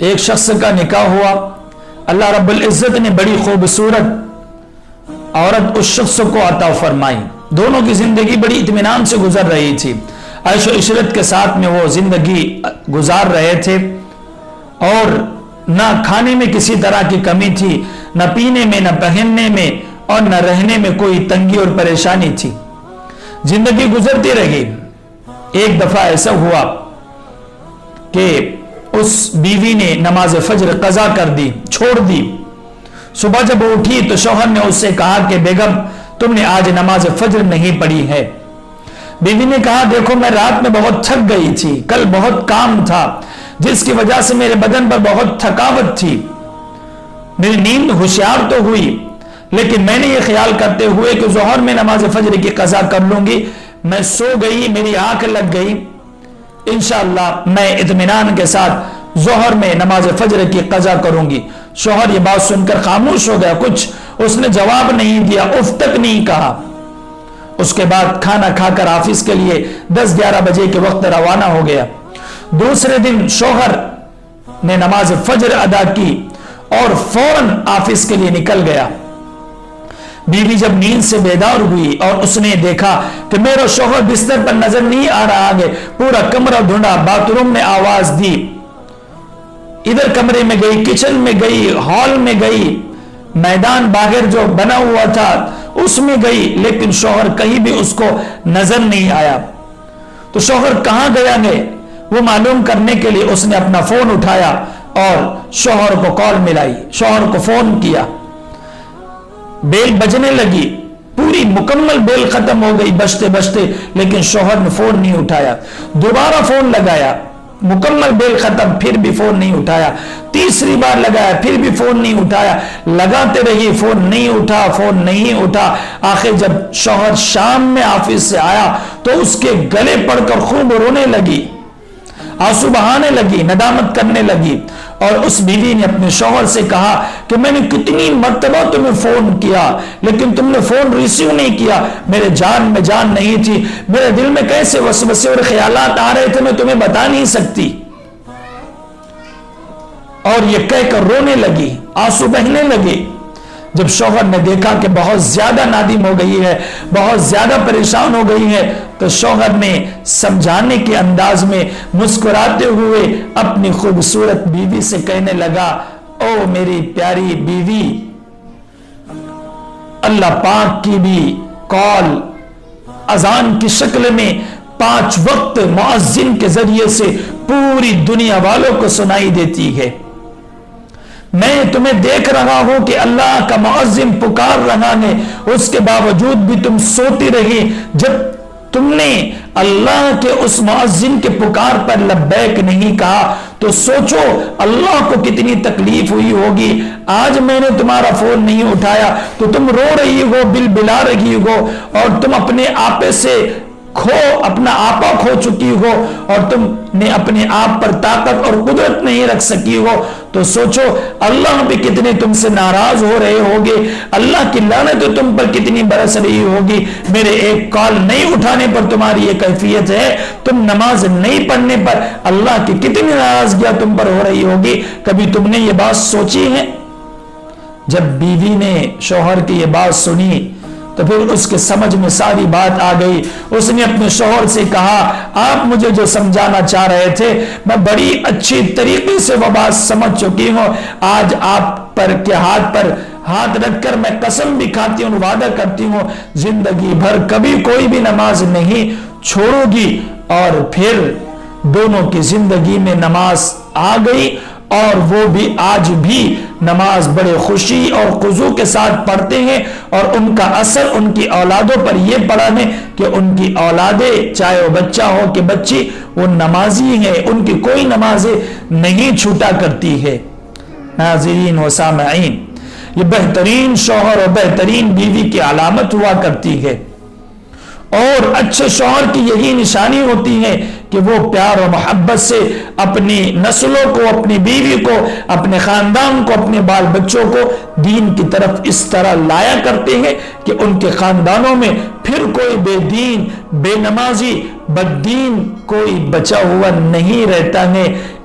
ایک شخص کا نکاح ہوا, اللہ رب العزت نے بڑی خوبصورت عورت اس شخص کو عطا فرمائی. دونوں کی زندگی بڑی اطمینان سے گزر رہی تھی, عیش و عشرت کے ساتھ میں وہ زندگی گزار رہے تھے, اور نہ کھانے میں کسی طرح کی کمی تھی, نہ پینے میں, نہ پہننے میں, اور نہ رہنے میں کوئی تنگی اور پریشانی تھی. زندگی گزرتی رہی. ایک دفعہ ایسا ہوا کہ اس بیوی نے نماز فجر قضا کر دی, چھوڑ دی. صبح جب وہ اٹھی تو شوہر نے اس سے کہا کہ بیگم تم نے آج نماز فجر نہیں پڑھی ہے. بیوی نے کہا دیکھو میں رات میں بہت تھک گئی تھی, کل بہت کام تھا جس کی وجہ سے میرے بدن پر بہت تھکاوٹ تھی. میری نیند ہوشیار تو ہوئی, لیکن میں نے یہ خیال کرتے ہوئے کہ ظہر میں نماز فجر کی قضا کر لوں گی, میں سو گئی, میری آنکھ لگ گئی, انشاءاللہ میں اطمینان کے ساتھ ظہر میں نماز فجر کی قضا کروں گی. شوہر یہ بات سن کر خاموش ہو گیا, کچھ اس نے جواب نہیں دیا, اف تک نہیں کہا. اس کے بعد کھانا کھا کر آفس کے لیے 10-11 بجے کے وقت روانہ ہو گیا. دوسرے دن شوہر نے نماز فجر ادا کی اور فوراً آفس کے لیے نکل گیا. بیوی جب نیند سے بیدار ہوئی اور اس نے دیکھا کہ میرا شوہر بستر پر نظر نہیں آ رہا ہے, پورا کمرہ ڈھونڈا, باتھ روم میں آواز دی, ادھر کمرے میں گئی, کچن میں گئی, ہال میں گئی, میدان باہر جو بنا ہوا تھا اس میں گئی, لیکن شوہر کہیں بھی اس کو نظر نہیں آیا. تو شوہر کہاں گیا ہے وہ معلوم کرنے کے لیے اس نے اپنا فون اٹھایا اور شوہر کو کال ملائی, شوہر کو فون کیا. بیل بجنے لگی, پوری مکمل بیل ختم ہو گئی بجتے بجتے, لیکن شوہر نے فون نہیں اٹھایا. دوبارہ فون لگایا, مکمل بیل ختم, پھر بھی فون نہیں اٹھایا. تیسری بار لگایا, پھر بھی فون نہیں اٹھایا. لگاتے رہی, فون نہیں اٹھا, فون نہیں اٹھا. آخر جب شوہر شام میں آفس سے آیا تو اس کے گلے پڑ کر خوب رونے لگی, آنسو بہانے لگی, ندامت کرنے لگی. اور اس بیوی نے اپنے شوہر سے کہا کہ میں نے کتنی مرتبہ تمہیں فون کیا لیکن تم نے فون ریسیو نہیں کیا. میرے جان میں جان نہیں تھی, میرے دل میں کیسے وسوسے اور خیالات آ رہے تھے میں تمہیں بتا نہیں سکتی. اور یہ کہہ کر رونے لگی, آنسو بہنے لگے. جب شوہر نے دیکھا کہ بہت زیادہ نادم ہو گئی ہے, بہت زیادہ پریشان ہو گئی ہے, تو شوہر نے سمجھانے کے انداز میں مسکراتے ہوئے اپنی خوبصورت بیوی سے کہنے لگا, او میری پیاری بیوی, اللہ پاک کی بھی کال اذان کی شکل میں 5 وقت مؤذن کے ذریعے سے پوری دنیا والوں کو سنائی دیتی ہے. میں تمہیں دیکھ رہا ہوں کہ اللہ کا مؤذن پکار رہا ہے, اس کے باوجود بھی تم سوتی رہی. جب تم نے اللہ کے اس مؤذن کے پکار پر لبیک نہیں کہا تو سوچو اللہ کو کتنی تکلیف ہوئی ہوگی. آج میں نے تمہارا فون نہیں اٹھایا تو تم رو رہی ہو, بل بلا رہی ہو, اور تم اپنے آپے سے اپنا آپا کھو چکی ہو, اور تم نے اپنے آپ پر طاقت اور قدرت نہیں رکھ سکی ہو. تو سوچو اللہ بھی کتنے تم سے ناراض ہو رہے ہوگے, اللہ کی لعنت تم پر کتنی برس رہی ہوگی. میرے ایک کال نہیں اٹھانے پر تمہاری یہ کیفیت ہے, تم نماز نہیں پڑھنے پر اللہ کی کتنی ناراضگیاں تم پر ہو رہی ہوگی. کبھی تم نے یہ بات سوچی ہے؟ جب بیوی نے شوہر کی یہ بات سنی تو پھر اس کے سمجھ میں ساری بات آ گئی. اس نے اپنے شوہر سے کہا, آپ مجھے جو سمجھانا چاہ رہے تھے میں بڑی اچھی طریقے سے وہ بات سمجھ چکی ہوں. آج آپ پر کے ہاتھ پر ہاتھ رکھ کر میں قسم بھی کھاتی ہوں, وعدہ کرتی ہوں زندگی بھر کبھی کوئی بھی نماز نہیں چھوڑو گی. اور پھر دونوں کی زندگی میں نماز آ گئی, اور وہ بھی آج بھی نماز بڑے خوشی اور خضوع کے ساتھ پڑھتے ہیں. اور ان کا اثر ان کی اولادوں پر یہ پڑا ہے کہ ان کی اولادیں, چاہے وہ بچہ ہو کہ بچی, وہ نمازی ہیں, ان کی کوئی نمازیں نہیں چھوٹا کرتی ہے. ناظرین و سامعین, یہ بہترین شوہر اور بہترین بیوی کی علامت ہوا کرتی ہے. اور اچھے شوہر کی یہی نشانی ہوتی ہے کہ وہ پیار و محبت سے اپنی نسلوں کو, اپنی بیوی کو, اپنے خاندان کو, اپنے بال بچوں کو دین کی طرف اس طرح لایا کرتے ہیں کہ ان کے خاندانوں میں پھر کوئی بے دین, بے نمازی, بد دین کوئی بچا ہوا نہیں رہتا ہے.